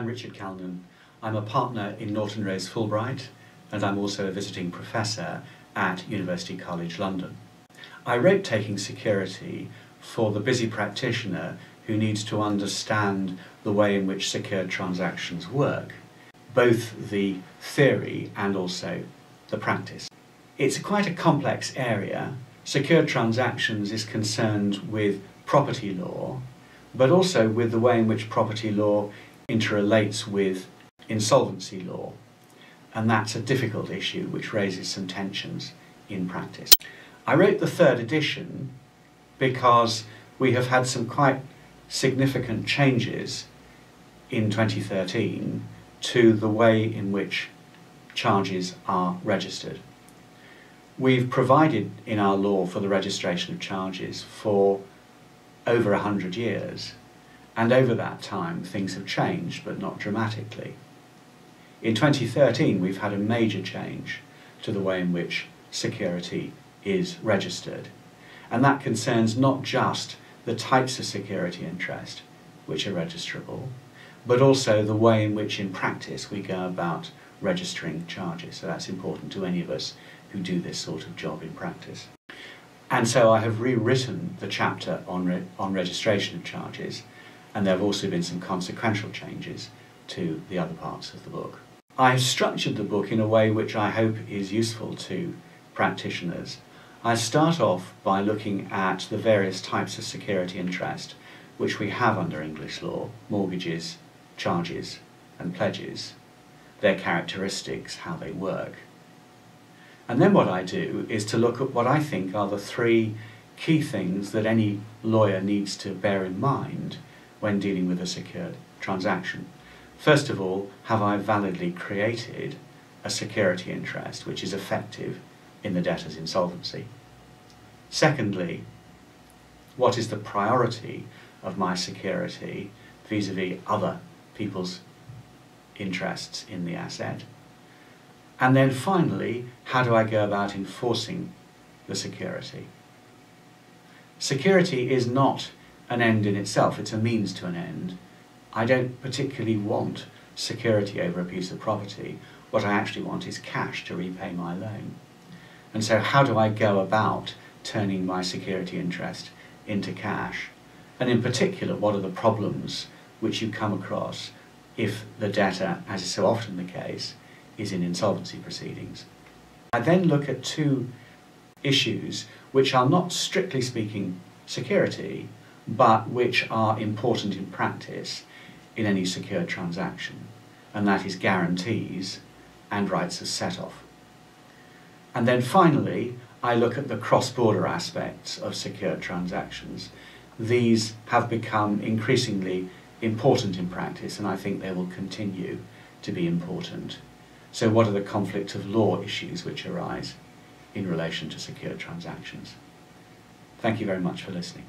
Richard Calnan. I'm a partner in Norton Rose Fulbright, and I'm also a visiting professor at University College London. I wrote Taking Security for the busy practitioner who needs to understand the way in which secured transactions work, both the theory and also the practice. It's quite a complex area. Secured transactions is concerned with property law, but also with the way in which property law interrelates with insolvency law. And that's a difficult issue which raises some tensions in practice. I wrote the third edition because we have had some quite significant changes in 2013 to the way in which charges are registered. We've provided in our law for the registration of charges for over 100 years, and over that time things have changed, but not dramatically. In 2013 we've had a major change to the way in which security is registered, and that concerns not just the types of security interest which are registrable, but also the way in which in practice we go about registering charges. So that's important to any of us who do this sort of job in practice. And so I have rewritten the chapter on registration of charges, and there have also been some consequential changes to the other parts of the book. I have structured the book in a way which I hope is useful to practitioners. I start off by looking at the various types of security interest which we have under English law: mortgages, charges and pledges, their characteristics, how they work. And then what I do is to look at what I think are the three key things that any lawyer needs to bear in mind when dealing with a secured transaction. First of all, have I validly created a security interest which is effective in the debtor's insolvency? Secondly, what is the priority of my security vis-à-vis other people's interests in the asset? And then finally, how do I go about enforcing the security? Security is not an end in itself, it's a means to an end. I don't particularly want security over a piece of property. What I actually want is cash to repay my loan. And so how do I go about turning my security interest into cash? And in particular, what are the problems which you come across if the debtor, as is so often the case, is in insolvency proceedings? I then look at two issues which are not strictly speaking security, but which are important in practice in any secured transaction, and that is guarantees and rights of set-off. And then finally, I look at the cross-border aspects of secured transactions. These have become increasingly important in practice, and I think they will continue to be important. So what are the conflict of law issues which arise in relation to secured transactions? Thank you very much for listening.